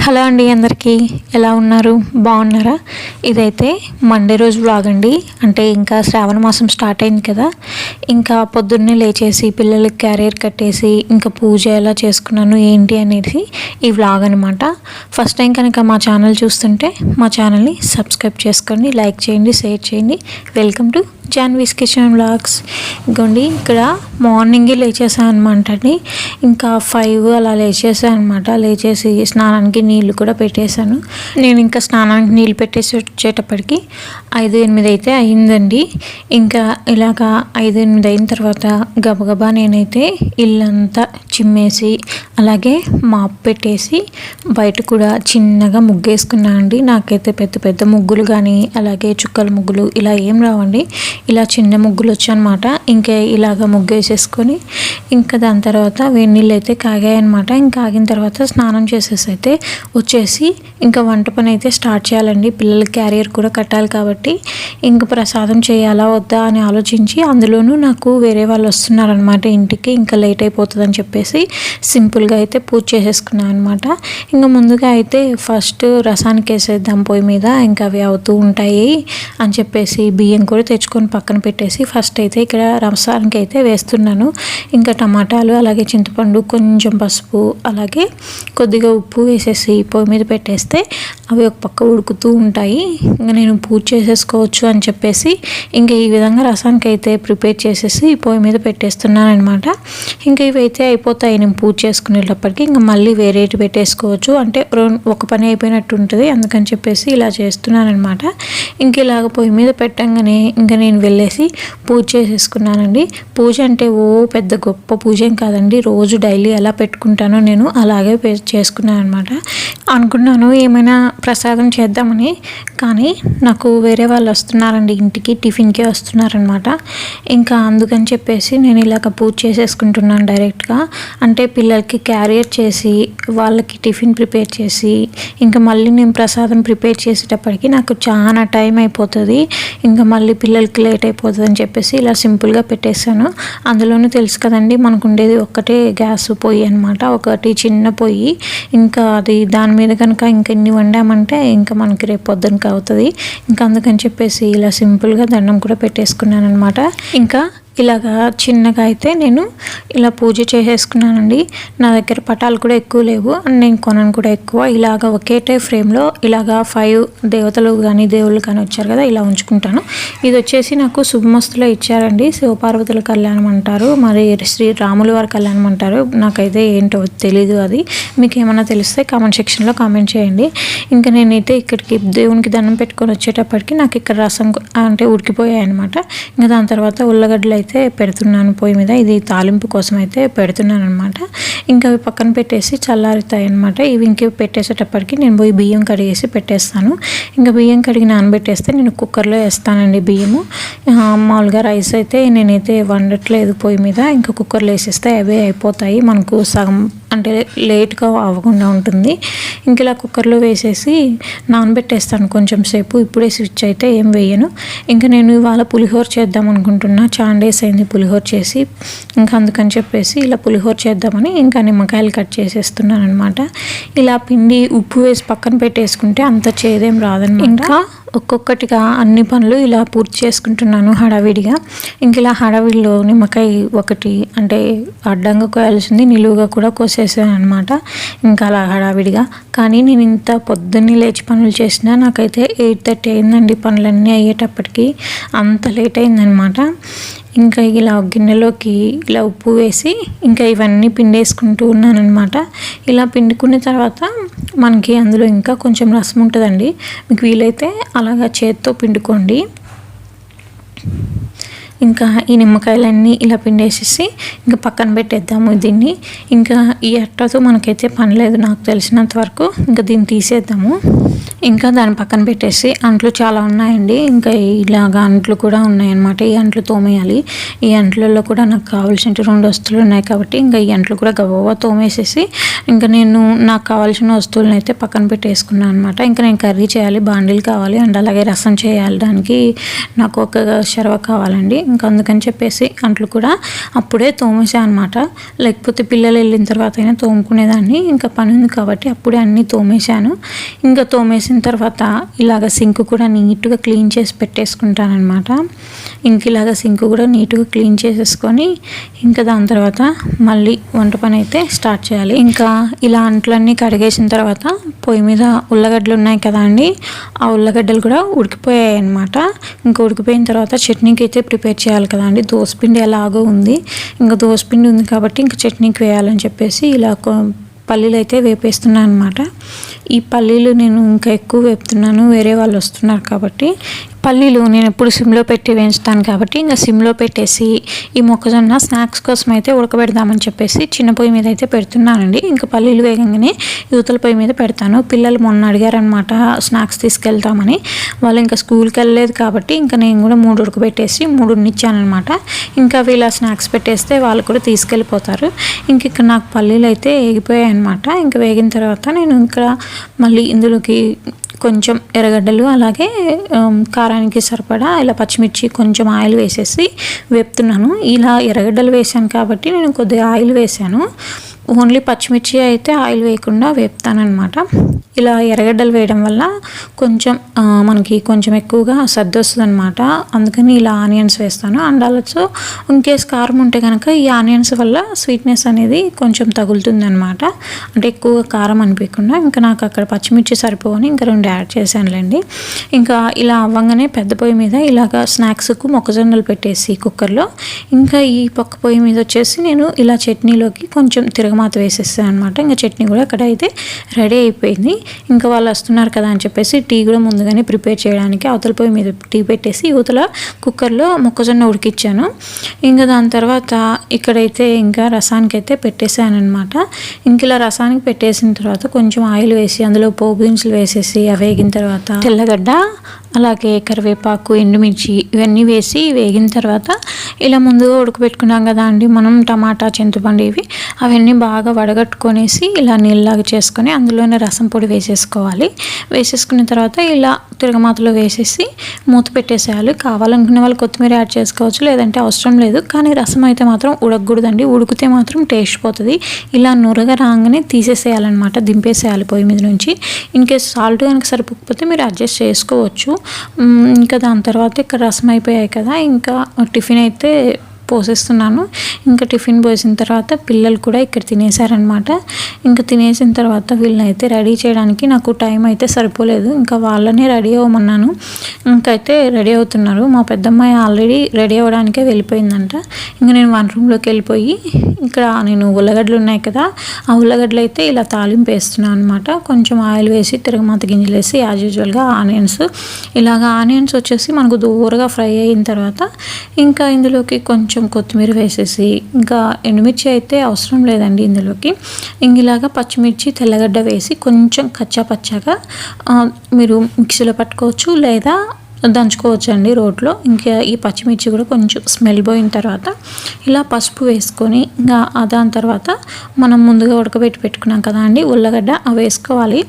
Hello అండి, అందరికీ ఎలా ఉన్నారు? బాగున్నారా? ఇదైతే మండే రోజు వ్లాగ్ అండి. అంటే ఇంకా శ్రావణ మాసం స్టార్ట్ అయింది కదా, ఇంకా పొద్దున్నే లేచేసి పిల్లలకి క్యారియర్ కట్టేసి ఇంకా పూజ ఎలా చేసుకున్నాను ఏంటి అనేది ఈ వ్లాగ్ అనమాట. ఫస్ట్ టైం కనుక మా ఛానల్ చూస్తుంటే మా ఛానల్ని సబ్స్క్రైబ్ చేసుకోండి, లైక్ చేయండి, షేర్ చేయండి. Welcome to Janhvi's kitchen vlogs. ఇంకోండి ఇక్కడ మార్నింగే లేచేసాను అనమాట అండి. ఇంకా 5 అలా లేచేసాను అనమాట. లేచేసి స్నానానికి నీళ్ళు కూడా పెట్టేశాను. నేను ఇంకా స్నానానికి నీళ్ళు పెట్టేసి వచ్చేటప్పటికి 5-8 అయితే అయిందండి. ఇంకా ఇలాగా 5-8 అయిన తర్వాత గబగబా నేనైతే ఇల్లంతా చిమ్మేసి అలాగే మాప్ పెట్టేసి బయట కూడా చిన్నగా ముగ్గేసుకున్నాను అండి. నాకైతే పెద్ద పెద్ద ముగ్గులు కానీ అలాగే చుక్కల ముగ్గులు ఇలా ఏం రావండి. ఇలా చిన్న ముగ్గులు వచ్చాయన్నమాట. ఇంకా ఇలాగ ముగ్గు వేసేసుకొని ఇంకా దాని తర్వాత వేడి నీళ్ళు అయితే కాగాయన్నమాట. ఇంకా కాగిన తర్వాత స్నానం చేసేసి అయితే వచ్చేసి ఇంకా వంట పని అయితే స్టార్ట్ చేయాలండి. పిల్లలకి క్యారియర్ కూడా కట్టాలి కాబట్టి ఇంకా ప్రసాదం చేయాలా వద్దా అని ఆలోచించి, అందులోనూ నాకు వేరే వాళ్ళు వస్తున్నారనమాట ఇంటికి, ఇంకా లేట్ అయిపోతుంది అని చెప్పేసి సింపుల్గా అయితే పూజ చేసేసుకున్నాను అనమాట. ఇంకా ముందుగా అయితే ఫస్ట్ రసానికి వేసేద్దాం పొయ్యి మీద, ఇంకా అవి అవుతూ ఉంటాయి అని చెప్పేసి బియ్యం కూడా తెచ్చుకొని పక్కన పెట్టేసి ఫస్ట్ అయితే ఇక్కడ రసానికి అయితే వేస్తున్నాను. ఇంకా టమాటాలు అలాగే చింతపండు కొంచెం పసుపు అలాగే కొద్దిగా ఉప్పు వేసేసి పొయ్యి మీద పెట్టేస్తే అవి ఒక పక్క ఉడుకుతూ ఉంటాయి. ఇంకా నేను పూజ చేసేసుకోవచ్చు అని చెప్పేసి ఇంకా ఈ విధంగా రసానికి అయితే ప్రిపేర్ చేసేసి పొయ్యి మీద పెట్టేస్తున్నాను అనమాట. ఇంకా ఇవైతే అయిపోతాయి నేను పూజ చేసుకునేటప్పటికి. ఇంకా మళ్ళీ వేరేటి పెట్టేసుకోవచ్చు, అంటే ఒక పని అయిపోయినట్టు ఉంటుంది. అందుకని చెప్పేసి ఇలా చేస్తున్నాను అనమాట. ఇంక ఇలాగ పొయ్యి మీద పెట్టంగానే ఇంకా నేను వెళ్ళేసి పూజ చేసేసుకున్నానండి. పూజ అంటే పెద్ద గొప్ప పూజ ఏం కాదండి. రోజు డైలీ ఎలా పెట్టుకుంటానో నేను అలాగే చేసుకున్నాను అనమాట. అనుకున్నాను ఏమైనా ప్రసాదం చేద్దామని, కానీ నాకు వేరే వాళ్ళు వస్తున్నారండి ఇంటికి, టిఫిన్కే వస్తున్నారనమాట. ఇంకా అందుకని చెప్పేసి నేను ఇలాగ పూజ చేసేసుకుంటున్నాను డైరెక్ట్గా. అంటే పిల్లలకి క్యారియర్ చేసి వాళ్ళకి టిఫిన్ ప్రిపేర్ చేసి ఇంకా మళ్ళీ నేను ప్రసాదం ప్రిపేర్ చేసేటప్పటికి నాకు చాలా టైం అయిపోతుంది. ఇంకా మళ్ళీ పిల్లలకి లేట్ అయిపోతుంది అని చెప్పేసి ఇలా సింపుల్గా పెట్టేశాను. అందులోనూ తెలుసు కదండి మనకు ఉండేది ఒక్కటే గ్యాస్ పొయ్యి అనమాట, ఒకటి చిన్న పొయ్యి. ఇంకా అది దాని మీద కనుక ఇంకా ఇన్ని వండామంటే ఇంకా మనకి రేపు పొద్దునకి అవుతుంది. ఇంకా అందుకని చెప్పేసి ఇలా సింపుల్గా దండం కూడా పెట్టేసుకున్నాను అనమాట. ఇంకా ఇలాగా చిన్నగా అయితే నేను ఇలా పూజ చేసేసుకున్నానండి. నా దగ్గర పటాలు కూడా ఎక్కువ లేవు అండ్ నేను కొనను కూడా ఎక్కువ. ఇలాగ ఒకేటే ఫ్రేమ్లో ఇలాగా 5 దేవతలు కానీ దేవుళ్ళు కానీ వచ్చారు కదా, ఇలా ఉంచుకుంటాను. ఇది వచ్చేసి నాకు శుభమస్తులో ఇచ్చారండి. శివపార్వతుల కళ్యాణం అంటారు, మరి శ్రీరాముల వారి కళ్యాణం అంటారు. నాకైతే ఏంటో తెలీదు. అది మీకు ఏమైనా తెలిస్తే కామెంట్ సెక్షన్లో కామెంట్ చేయండి. ఇంకా నేనైతే ఇక్కడికి దేవునికి దండం పెట్టుకొని వచ్చేటప్పటికి నాకు ఇక్కడ రసం అంటే ఉడికిపోయాయి అనమాట. ఇంకా దాని తర్వాత ఉల్లగడ్డలు అయితే పెడుతున్నాను పొయ్యి మీద. ఇది తాలింపు కోసం అయితే పెడుతున్నాను అనమాట. ఇంకా అవి పక్కన పెట్టేసి చల్లారుతాయి అనమాట. ఇవి ఇంక పెట్టేసేటప్పటికి నేను పోయి బియ్యం కడిగేసి పెట్టేస్తాను. ఇంకా బియ్యం కడిగి నానబెట్టేస్తే నేను కుక్కర్లో వేస్తానండి బియ్యము. మామూలుగా రైస్ అయితే నేనైతే వండట్లేదు పొయ్యి మీద, ఇంకా కుక్కర్లో వేసేస్తే అవే అయిపోతాయి, మనకు సగం అంటే లేట్గా అవ్వకుండా ఉంటుంది. ఇంక ఇలా కుక్కర్లో వేసేసి నానబెట్టేస్తాను కొంచెం సేపు. ఇప్పుడే స్విచ్ అయితే ఏం వేయను. ఇంకా నేను ఇవాళ పులిహోర చేద్దాం అనుకుంటున్నా. చాలా డేస్ అయింది పులిహోర చేసి. ఇంకా అందుకని చెప్పేసి ఇలా పులిహోర చేద్దామని ఇంకా నిమ్మకాయలు కట్ చేసేస్తున్నాను అనమాట. ఇలా పిండి ఉప్పు వేసి పక్కన పెట్టేసుకుంటే అంత చేదేం రాదనమాట. ఇంకా ఒక్కొక్కటిగా అన్ని పనులు ఇలా పూర్తి చేసుకుంటున్నాను హడావిడిగా. ఇంక ఇలా హడావిడిలో నిమ్మకాయ ఒకటి అంటే అడ్డంగా కోయాల్సింది నిలువుగా కూడా కోసేసాను అనమాట. ఇంకా అలా హడావిడిగా. కానీ నేను ఇంత పొద్దున్నే లేచి పనులు చేసినా నాకైతే 8:30 అయిందండి పనులన్నీ అయ్యేటప్పటికి. అంత లేట్ అయిందనమాట. ఇంకా ఇలా గిన్నెలోకి ఇలా ఉప్పు వేసి ఇంకా ఇవన్నీ పిండేసుకుంటూ ఉన్నాను అనమాట. ఇలా పిండుకున్న తర్వాత మనకి అందులో ఇంకా కొంచెం రసం ఉంటుందండి. మీకు వీలైతే అలాగా చేత్తో పిండుకోండి. ఇంకా ఈ నిమ్మకాయలన్నీ ఇలా పిండేసేసి ఇంకా పక్కన పెట్టేద్దాము దీన్ని. ఇంకా ఈ అట్టతో మనకైతే పని లేదు నాకు తెలిసినంత వరకు. ఇంకా దీన్ని తీసేద్దాము. ఇంకా దాని పక్కన పెట్టేసి అంట్లు చాలా ఉన్నాయండి. ఇంకా ఇలాగ అంట్లు కూడా ఉన్నాయన్నమాట. ఈ అంట్లు తోమేయాలి. ఈ అంట్లలో కూడా నాకు కావాల్సిన 2 వస్తువులు ఉన్నాయి కాబట్టి ఇంకా ఈ అంట్లు కూడా గబగబా తోమేసేసి ఇంకా నేను నాకు కావాల్సిన వస్తువులను అయితే పక్కన పెట్టేసుకున్నాను అనమాట. ఇంకా నేను కర్రీ చేయాలి, బాండీలు కావాలి అండ్ అలాగే రసం చేయాలి. దానికి నాకు ఒక షర్వ కావాలండి. ఇంకా అందుకని చెప్పేసి అంట్లు కూడా అప్పుడే తోమేసాను అనమాట. లేకపోతే పిల్లలు వెళ్ళిన తర్వాత అయినా తోముకునేదాన్ని. ఇంకా పని ఉంది కాబట్టి అప్పుడే అన్నీ తోమేశాను. ఇంకా తోమేసిన తర్వాత ఇలాగ సింక్ కూడా నీట్గా క్లీన్ చేసి పెట్టేసుకుంటాను అనమాట. ఇంక ఇలాగ సింక్ కూడా నీట్గా క్లీన్ చేసేసుకొని ఇంకా దాని తర్వాత మళ్ళీ వంట పని అయితే స్టార్ట్ చేయాలి. ఇంకా ఇలా అంట్లన్నీ కడిగేసిన తర్వాత పొయ్యి మీద ఉల్లగడ్డలు ఉన్నాయి కదా అండి, ఆ ఉల్లగడ్డలు కూడా ఉడికిపోయాయి అనమాట. ఇంకా ఉడికిపోయిన తర్వాత చట్నీకి అయితే ప్రిపేర్ చేయాలి కదా అండి. దోసపిండి ఎలాగో ఉంది, ఇంకా దోసపిండి ఉంది కాబట్టి ఇంకా చట్నీకి వేయాలని చెప్పేసి ఇలా పల్లీలు అయితే వేపేస్తున్నాను అనమాట. ఈ పల్లీలు నేను ఇంకా ఎక్కువ వేపుతున్నాను, వేరే వాళ్ళు వస్తున్నారు కాబట్టి. పల్లీలు నేను ఎప్పుడు సిమ్లో పెట్టి వేయించుతాను కాబట్టి ఇంకా సిమ్లో పెట్టేసి ఈ మొక్కజొన్న స్నాక్స్ కోసం అయితే ఉడకబెడదామని చెప్పేసి చిన్న పొయ్యి మీద అయితే పెడుతున్నానండి. ఇంకా పల్లీలు వేగంగానే యువతల పొయ్యి మీద పెడతాను. పిల్లలు మొన్న అడిగారనమాట స్నాక్స్ తీసుకెళ్తామని. వాళ్ళు ఇంకా స్కూల్కి వెళ్ళలేదు కాబట్టి ఇంకా నేను కూడా 3 ఉడకబెట్టేసి 3 ఇచ్చానమాట. ఇంకా వీళ్ళ స్నాక్స్ పెట్టేస్తే వాళ్ళు కూడా తీసుకెళ్ళిపోతారు. ఇంక ఇక్కడ నాకు పల్లీలు అయితే వేగిపోయాయి అనమాట. ఇంకా వేగిన తర్వాత నేను ఇక్కడ మళ్ళీ ఇందులోకి కొంచెం ఎర్రగడ్డలు అలాగే కారానికి సరిపడా ఇలా పచ్చిమిర్చి కొంచెం ఆయిల్ వేసేసి వేపుతున్నాను. ఇలా ఎర్రగడ్డలు వేసాను కాబట్టి నేను కొద్దిగా ఆయిల్ వేసాను. ఓన్లీ పచ్చిమిర్చి అయితే ఆయిల్ వేయకుండా వేపుతానమాట. ఇలా ఎర్రగడ్డలు వేయడం వల్ల కొంచెం మనకి కొంచెం ఎక్కువగా సర్ది వస్తుంది అనమాట. అందుకని ఇలా ఆనియన్స్ వేస్తాను. అండ్ ఆల్సో ఇన్కేస్ కారం ఉంటే కనుక ఈ ఆనియన్స్ వల్ల స్వీట్నెస్ అనేది కొంచెం తగులుతుంది అనమాట. అంటే ఎక్కువ కారం అనిపించకుండా. ఇంకా నాకు అక్కడ పచ్చిమిర్చి సరిపోని ఇంకా 2 యాడ్ చేశానులేండి. ఇంకా ఇలా అవ్వగానే పెద్ద పొయ్యి మీద ఇలాగ స్నాక్స్కు మొక్కజొన్నలు పెట్టేసి కుక్కర్లో ఇంకా ఈ పక్క పొయ్యి మీద వచ్చేసి నేను ఇలా చట్నీలోకి కొంచెం తిరగమాత వేసేస్తాను అనమాట. ఇంకా చట్నీ కూడా అక్కడ అయితే రెడీ అయిపోయింది. ఇంకా వాళ్ళు వస్తున్నారు కదా అని చెప్పేసి టీ కూడా ముందుగానే ప్రిపేర్ చేయడానికి అవతల పొయ్యి మీద టీ పెట్టేసి యువతల కుక్కర్లో మొక్కజొన్న ఉడికిచ్చాను. ఇంకా దాని తర్వాత ఇక్కడైతే ఇంకా రసానికి అయితే పెట్టేశాను అనమాట. ఇంక ఇలా రసానికి పెట్టేసిన తర్వాత కొంచెం ఆయిల్ వేసి అందులో పోపు దినుసులు వేసేసి అవి వేగిన తర్వాత తెల్లగడ్డ అలాగే కరివేపాకు ఎండుమిర్చి ఇవన్నీ వేసి వేగిన తర్వాత ఇలా ముందుగా ఉడకబెట్టుకున్నాం కదా అండి మనం టమాటా చింతపండు ఇవి అవన్నీ బాగా వడగట్టుకొనేసి ఇలా నీళ్ళలాగా చేసుకొని అందులోనే రసం పొడి వేసేసుకోవాలి. వేసేసుకున్న తర్వాత ఇలా తిరగమాతలో వేసేసి మూత పెట్టేసేయాలి. కావాలనుకునే వాళ్ళు కొత్తిమీర యాడ్ చేసుకోవచ్చు, లేదంటే అవసరం లేదు. కానీ రసం అయితే మాత్రం ఉడకకూడదండి. ఉడికితే మాత్రం టేస్ట్ పోతుంది. ఇలా నురగ రాగానే తీసేసేయాలన్నమాట, దింపేసేయాలి పొయ్యి మీద నుంచి. ఇన్కేస్ సాల్ట్ కనుక సరిపోకపోతే మీరు అడ్జస్ట్ చేసుకోవచ్చు. ఇంకా దాని తర్వాత ఇక్కడ రసం అయిపోయాయి కదా, ఇంకా టిఫిన్ అయితే పోసేస్తున్నాను. ఇంకా టిఫిన్ పోసిన తర్వాత పిల్లలు కూడా ఇక్కడ తినేసారనమాట. ఇంకా తినేసిన తర్వాత వీళ్ళని అయితే రెడీ చేయడానికి నాకు టైం అయితే సరిపోలేదు. ఇంకా వాళ్ళని రెడీ అవ్వమన్నాను. ఇంకైతే రెడీ అవుతున్నారు. మా పెద్దమ్మాయి ఆల్రెడీ రెడీ అవ్వడానికే వెళ్ళిపోయిందంట. ఇంకా నేను వన్ రూమ్లోకి వెళ్ళిపోయి ఇక్కడ నేను ఉల్లగడ్డలు ఉన్నాయి కదా, ఆ ఉల్లగడ్డలు అయితే ఇలా తాలింపు వేస్తున్నాను అనమాట. కొంచెం ఆయిల్ వేసి తిరగమాత గింజలు వేసి యాజ్ యూజువల్గా ఆనియన్స్ ఇలాగ ఆనియన్స్ వచ్చేసి మనకు దూరగా ఫ్రై అయిన తర్వాత ఇంకా ఇందులోకి కొంచెం కొత్తిమీర వేసేసి ఇంకా ఎండుమిర్చి అయితే అవసరం లేదండి ఇందులోకి. ఇలాగా పచ్చిమిర్చి తెల్లగడ్డ వేసి కొంచెం కచ్చా పచ్చాగా మీరు మిక్సీలో పట్టుకోవచ్చు లేదా దంచుకోవచ్చు అండి రోట్లో. ఇంకా ఈ పచ్చిమిర్చి కూడా కొంచెం స్మెల్ పోయిన తర్వాత ఇలా పసుపు వేసుకొని ఇంకా దాని తర్వాత మనం ముందుగా ఉడకబెట్టి పెట్టుకున్నాం కదా అండి ఉల్లగడ్డ అవి వేసుకోవాలి.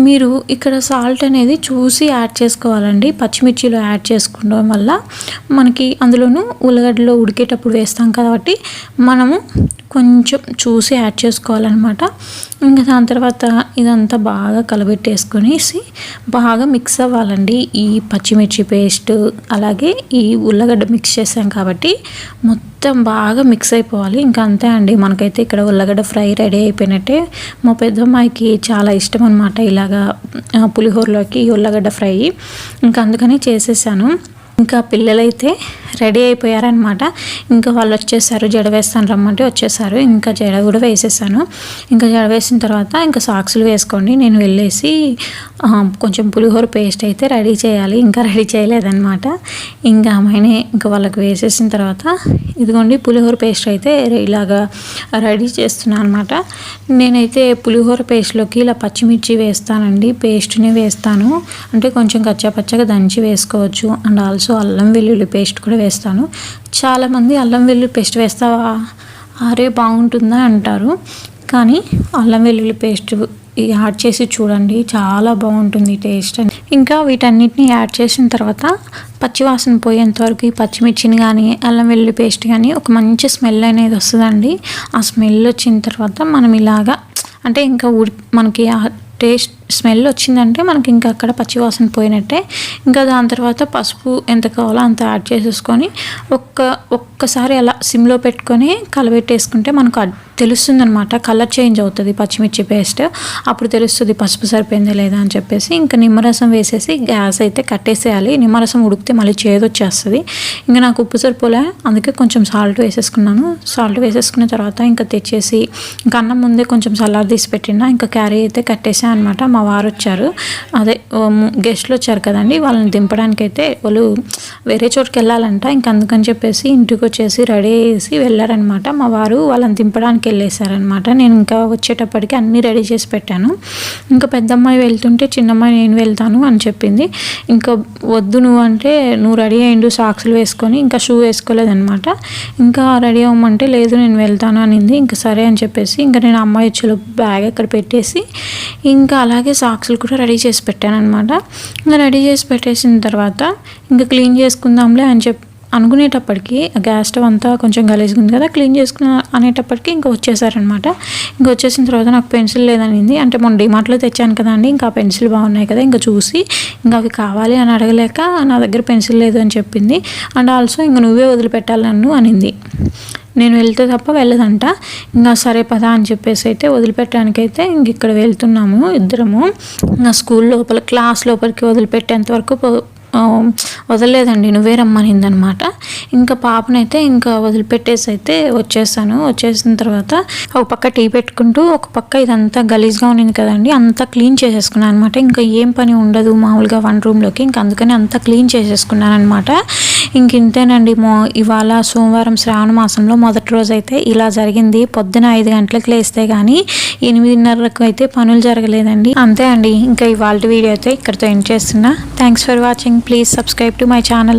మీరు ఇక్కడ సాల్ట్ అనేది చూసి యాడ్ చేసుకోవాలండి. పచ్చిమిర్చిలో యాడ్ చేసుకోవడం వల్ల మనకి అందులోనూ ఉల్లగడ్డలో ఉడికేటప్పుడు వేస్తాం కాబట్టి మనము కొంచెం చూసి యాడ్ చేసుకోవాలన్నమాట. ఇంకా దాని తర్వాత ఇదంతా బాగా కలబెట్టేసుకొనేసి బాగా మిక్స్ అవ్వాలండి. ఈ పచ్చిమిర్చి పేస్ట్ అలాగే ఈ ఉల్లగడ్డ మిక్స్ చేసాం కాబట్టి మొత్తం బాగా మిక్స్ అయిపోవాలి. ఇంకా అంతే అండి, మనకైతే ఇక్కడ ఉల్లగడ్డ ఫ్రై రెడీ అయిపోయినట్టే. మా పెద్దమ్మాయికి చాలా ఇష్టం అనమాట ఇలాగా పులిహోరలోకి ఉల్లగడ్డ ఫ్రై. ఇంకా అందుకని చేసేసాను. ఇంకా పిల్లలైతే రెడీ అయిపోయారనమాట. ఇంకా వాళ్ళు వచ్చేసారు, జడ వేస్తాను రమ్మంటే వచ్చేసారు. ఇంకా జడ కూడా వేసేసాను. ఇంకా జడ వేసిన తర్వాత ఇంకా సాక్సులు వేసుకోండి, నేను వెళ్ళేసి కొంచెం పులిహోర పేస్ట్ అయితే రెడీ చేయాలి, ఇంకా రెడీ చేయలేదన్నమాట. ఇంకా ఆమెనే ఇంకా వాళ్ళకి వేసేసిన తర్వాత ఇదిగోండి పులిహోర పేస్ట్ అయితే ఇలాగా రెడీ చేస్తున్నాను అనమాట. నేనైతే పులిహోర పేస్ట్లోకి ఇలా పచ్చిమిర్చి వేస్తానండి, పేస్ట్ని వేస్తాను, అంటే కొంచెం కచ్చాపచ్చగా దంచి వేసుకోవచ్చు. అండ్ ఆల్సో అల్లం వెల్లుల్లి పేస్ట్ కూడా వేస్తాను. చాలామంది అల్లం వెల్లుల్లి పేస్ట్ వేస్తావా అరే బాగుంటుందా అంటారు, కానీ అల్లం వెల్లుల్లి పేస్ట్ యాడ్ చేసి చూడండి, చాలా బాగుంటుంది టేస్ట్. ఇంకా వీటన్నిటిని యాడ్ చేసిన తర్వాత పచ్చివాసన పోయేంత వరకు ఈ పచ్చిమిర్చిని కానీ అల్లం వెల్లుల్లి పేస్ట్ కానీ ఒక మంచి స్మెల్ అనేది వస్తుందండి. ఆ స్మెల్ వచ్చిన తర్వాత మనం ఇలాగా అంటే ఇంకా మనకి ఆ టేస్ట్ స్మెల్ వచ్చిందంటే మనకి ఇంకా అక్కడ పచ్చివాసన పోయినట్టే. ఇంకా దాని తర్వాత పసుపు ఎంత కావాలో అంత యాడ్ చేసేసుకొని ఒక్కసారి అలా సిమ్లో పెట్టుకొని కలబెట్టేసుకుంటే మనకు తెలుస్తుంది అనమాట, కలర్ చేంజ్ అవుతుంది పచ్చిమిర్చి పేస్ట్. అప్పుడు తెలుస్తుంది పసుపు సరిపోయిందా లేదా అని చెప్పేసి. ఇంకా నిమ్మరసం వేసేసి గ్యాస్ అయితే కట్టేసేయాలి. నిమ్మరసం ఉడికితే మళ్ళీ చేదొచ్చేస్తుంది. ఇంకా నాకు ఉప్పు సరిపోలే, అందుకే కొంచెం సాల్ట్ వేసేసుకున్నాను. సాల్ట్ వేసేసుకున్న తర్వాత ఇంకా తెచ్చేసి ఇంకా అన్నం ముందే కొంచెం సలాడ్ తీసి పెట్టినా, ఇంకా క్యారీ అయితే కట్టేసాను అనమాట. మా వారు వచ్చారు, అదే గెస్ట్లు వచ్చారు కదండి, వాళ్ళని దింపడానికి అయితే వాళ్ళు వేరే చోటుకి వెళ్ళాలంట. ఇంకా అందుకని చెప్పేసి ఇంటికి వచ్చేసి రెడీ చేసి వెళ్ళారనమాట. మా వారు వాళ్ళని దింపడానికి వెళ్ళేసారనమాట. నేను ఇంకా వచ్చేటప్పటికి అన్నీ రెడీ చేసి పెట్టాను. ఇంకా పెద్దమ్మాయి వెళ్తుంటే చిన్నమ్మాయి నేను వెళ్తాను అని చెప్పింది. ఇంకా వద్దు నువ్వు అంటే, నువ్వు రెడీ అయ్యిండు సాక్సులు వేసుకొని, ఇంకా షూ వేసుకోలేదనమాట. ఇంకా రెడీ అవ్వమంటే లేదు నేను వెళ్తాను అనింది. ఇంకా సరే అని చెప్పేసి ఇంకా నేను అమ్మాయి వచ్చేలో బ్యాగ్ అక్కడ పెట్టేసి ఇంకా అలాగే సాక్సులు కూడా రెడీ చేసి పెట్టాను అనమాట. ఇంకా రెడీ చేసి పెట్టేసిన తర్వాత ఇంకా క్లీన్ చేసుకుందాంలే అని అనుకునేటప్పటికి గ్యాస్ స్టవ్ అంతా కొంచెం గలీజ్గా ఉంది కదా, క్లీన్ చేసుకున్న అనేటప్పటికి ఇంకా వచ్చేసారనమాట. ఇంకా వచ్చేసిన తర్వాత నాకు పెన్సిల్ లేదనింది. అంటే మొన్న డిమార్ట్లో తెచ్చాను కదండి, ఇంకా పెన్సిల్ బాగున్నాయి కదా, ఇంకా చూసి ఇంకా అవి కావాలి అని అడగలేక నా దగ్గర పెన్సిల్ లేదు అని చెప్పింది. అండ్ ఆల్సో ఇంకా నువ్వే వదిలిపెట్టాలి నన్ను అనింది. నేను వెళ్తే తప్ప వెళ్ళదంట. ఇంకా సరే పదా అని చెప్పేసి అయితే వదిలిపెట్టడానికైతే ఇంక ఇక్కడ వెళ్తున్నాము ఇద్దరము. ఇంకా స్కూల్ లోపల క్లాస్ లోపలికి వదిలిపెట్టేంత వరకు వదలలేదండి, నువ్వే రమ్మనిందనమాట. ఇంకా పాపనైతే ఇంకా వదిలిపెట్టేసి అయితే వచ్చేసిన తర్వాత ఒక పక్క టీ పెట్టుకుంటూ ఒక పక్క ఇదంతా గలీజ్గా ఉన్నింది కదండి, అంతా క్లీన్ చేసేసుకున్నాను అనమాట. ఇంకా ఏం పని ఉండదు మామూలుగా వన్ రూమ్లోకి, ఇంకా అందుకని అంతా క్లీన్ చేసేసుకున్నాను అనమాట. ఇంక ఇంతేనండి, ఇవాళ సోమవారం శ్రావణ మాసంలో మొదటి రోజు అయితే ఇలా జరిగింది. పొద్దున 5 గంటలకు లేస్తే కానీ 8:30కు అయితే పనులు జరగలేదండి. అంతే అండి, ఇంకా ఇవాళ వీడియో అయితే ఇక్కడితో ఎండ్ చేస్తున్నా. Thanks for watching. Please subscribe to my channel.